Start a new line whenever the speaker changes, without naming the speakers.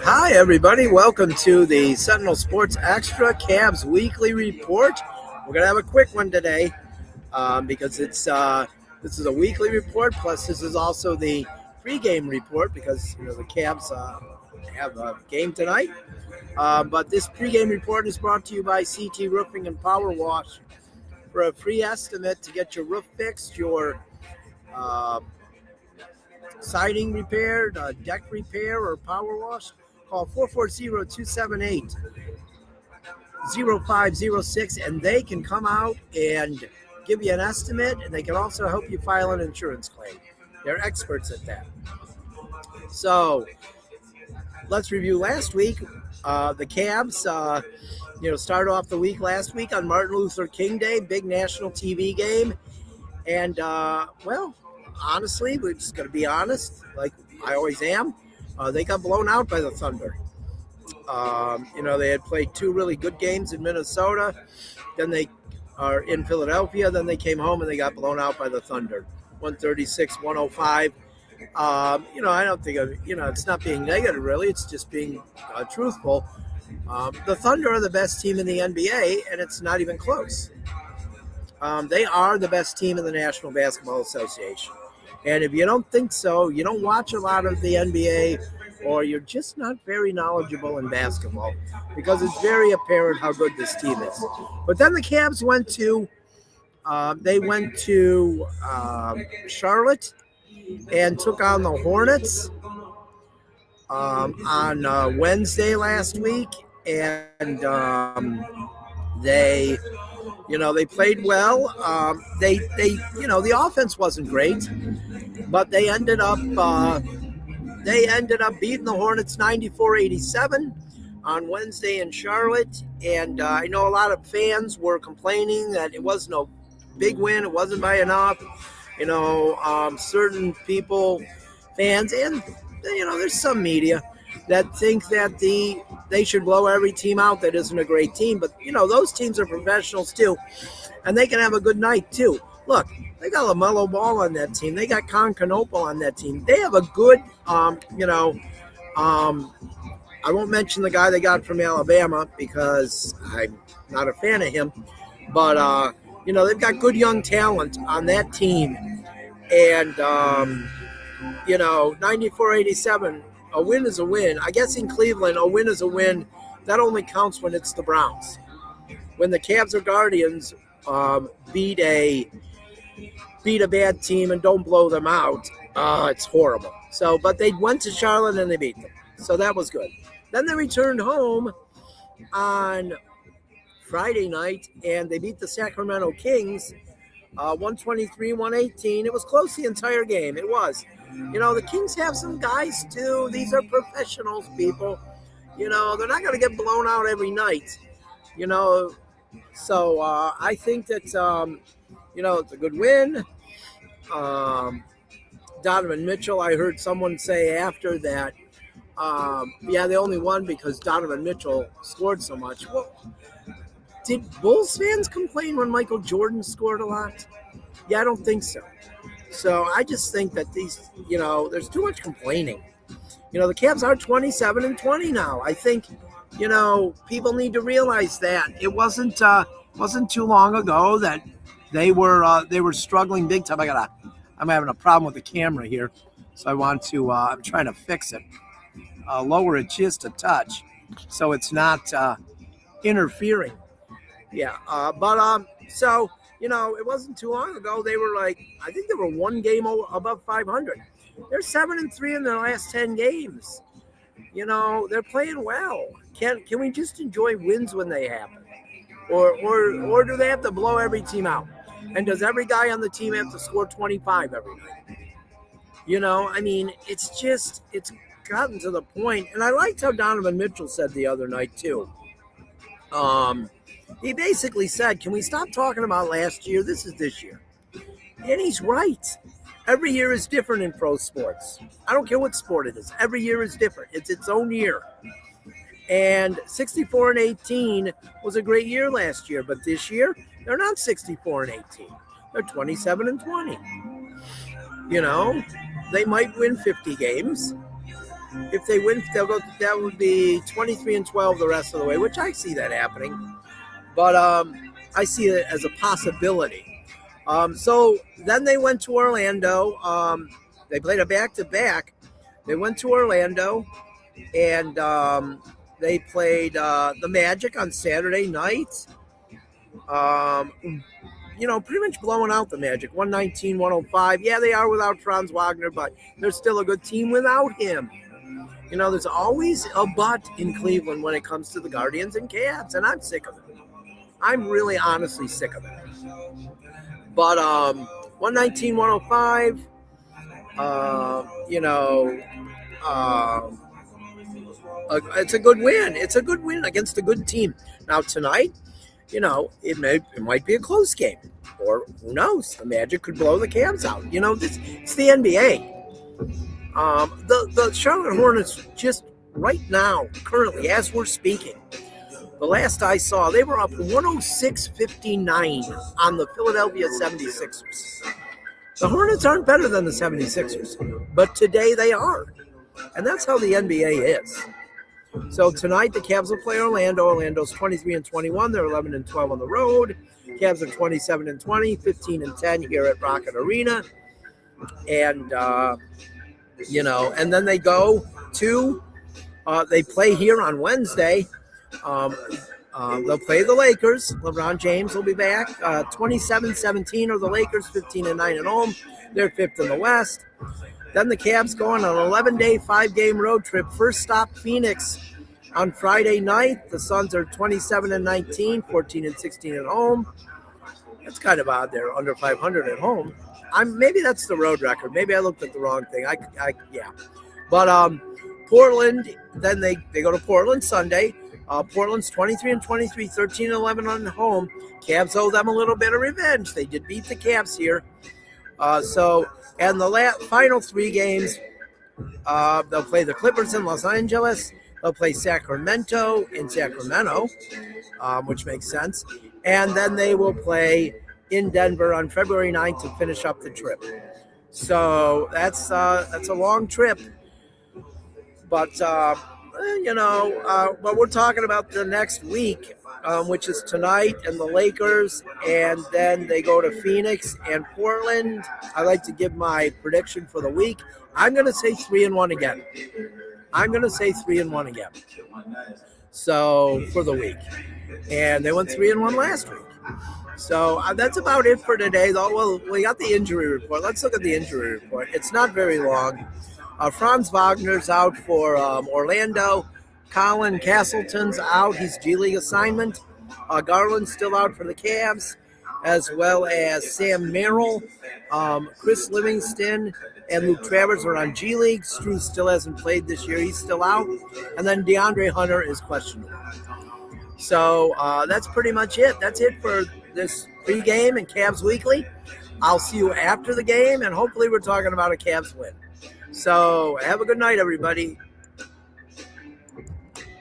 Hi, everybody. Welcome to the Sentinel Sports Extra Cavs Weekly Report. We're going to have a quick one today because this is a weekly report. Plus, this is also the pregame report because the Cavs have a game tonight. But this pregame report is brought to you by CT Roofing and Power Wash. For a free estimate to get your roof fixed, your siding repaired, deck repair, or power wash, call 440-278-0506, and they can come out and give you an estimate, and they can also help you file an insurance claim. They're experts at that. So let's review last week. The Cavs, started off the week last week on Martin Luther King Day, big national TV game, and honestly, we're just going to be honest, like I always am. They got blown out by the Thunder. They had played two really good games in Minnesota. Then they are in Philadelphia. Then they came home and they got blown out by the Thunder, 136-105. I don't think it's not being negative, really. It's just being truthful. The Thunder are the best team in the NBA, and it's not even close. They are the best team in the National Basketball Association. And if you don't think so, you don't watch a lot of the NBA, or you're just not very knowledgeable in basketball, because it's very apparent how good this team is. But then the Cavs went to Charlotte and took on the Hornets on Wednesday last week, and they played well. The offense wasn't great, but they ended up beating the Hornets 94-87 on Wednesday in Charlotte. And I know a lot of fans were complaining that it wasn't a big win. It wasn't by enough. Certain people, fans, and there's some media that think that they should blow every team out that isn't a great team. But, those teams are professionals too, and they can have a good night too. Look, they got LaMelo Ball on that team. They got Concanopal on that team. They have a good, I won't mention the guy they got from Alabama because I'm not a fan of him. But, they've got good young talent on that team. And, 94-87, a win is a win. I guess in Cleveland, a win is a win. That only counts when it's the Browns. When the Cavs or Guardians beat a bad team and don't blow them out, it's horrible. So, but they went to Charlotte and they beat them. So that was good. Then they returned home on Friday night and they beat the Sacramento Kings 123-118. It was close the entire game. It was. The Kings have some guys too. These are professionals, people. They're not going to get blown out every night. So I think that, it's a good win. Donovan Mitchell, I heard someone say after that, they only won because Donovan Mitchell scored so much. Well, did Bulls fans complain when Michael Jordan scored a lot? Yeah, I don't think so. So I just think that these, there's too much complaining. The Cavs are 27-20 now. I think, people need to realize that it wasn't too long ago that they were struggling big time. I'm having a problem with the camera here, so I'm trying to fix it. Lower it just a touch, so it's not interfering. Yeah, so it wasn't too long ago. They were I think they were one game above 500. They're 7-3 in their last 10 games. They're playing well. Can we just enjoy wins when they happen, or do they have to blow every team out? And does every guy on the team have to score 25 every night? It's gotten to the point. And I liked how Donovan Mitchell said the other night too. He basically said, can we stop talking about last year? This is this year. And he's right. Every year is different in pro sports. I don't care what sport it is. Every year is different. It's its own year. And 64-18 was a great year last year. But this year, they're not 64-18. They're 27-20. they might win 50 games. If they win, they'll go. That would be 23-12 the rest of the way, which I see that happening. But I see it as a possibility. So then they went to Orlando. They played a back-to-back. They went to Orlando, and they played the Magic on Saturday night. Pretty much blowing out the Magic, 119-105. Yeah, they are without Franz Wagner, but they're still a good team without him. There's always a but in Cleveland when it comes to the Guardians and Cavs, and I'm sick of it. I'm really honestly sick of it. But 119-105, it's a good win. It's a good win against a good team. Now tonight, it might be a close game, or who knows? The Magic could blow the Cavs out. It's the NBA. The Charlotte Hornets just right now, currently, as we're speaking, the last I saw, they were up 106-59 on the Philadelphia 76ers. The Hornets aren't better than the 76ers, but today they are. And that's how the NBA is. So tonight the Cavs will play Orlando. Orlando's 23-21. They're 11-12 on the road. Cavs are 27-20, 15-10 here at Rocket Arena. And, and then they go to, they play here on Wednesday. They'll play the Lakers. LeBron James will be back. 27-17 are the Lakers, 15-9 at home. They're fifth in the West. Then the Cavs go on an 11-day, 5-game road trip. First stop, Phoenix on Friday night. The Suns are 27-19, 14-16 at home. That's kind of odd. They're under 500 at home. Maybe that's the road record. Maybe I looked at the wrong thing. Yeah. But Portland, then they go to Portland Sunday. Portland's 23-23, 13-11 on home. Cavs owe them a little bit of revenge. They did beat the Cavs here. And the final 3 games, they'll play the Clippers in Los Angeles. They'll play Sacramento in Sacramento, which makes sense. And then they will play in Denver on February 9th to finish up the trip. So that's a long trip. But, but we're talking about the next week, which is tonight, and the Lakers, and then they go to Phoenix and Portland. I like to give my prediction for the week. I'm going to say 3-1 again. So for the week. And they went 3-1 last week. So that's about it for today, though. Well, we got the injury report. Let's look at the injury report. It's not very long. Franz Wagner's out for Orlando. Colin Castleton's out. He's G League assignment. Garland's still out for the Cavs, as well as Sam Merrill. Chris Livingston and Luke Travers are on G League. Struth still hasn't played this year. He's still out. And then DeAndre Hunter is questionable. So that's pretty much it. That's it for this pregame and Cavs Weekly. I'll see you after the game, and hopefully we're talking about a Cavs win. So have a good night, everybody.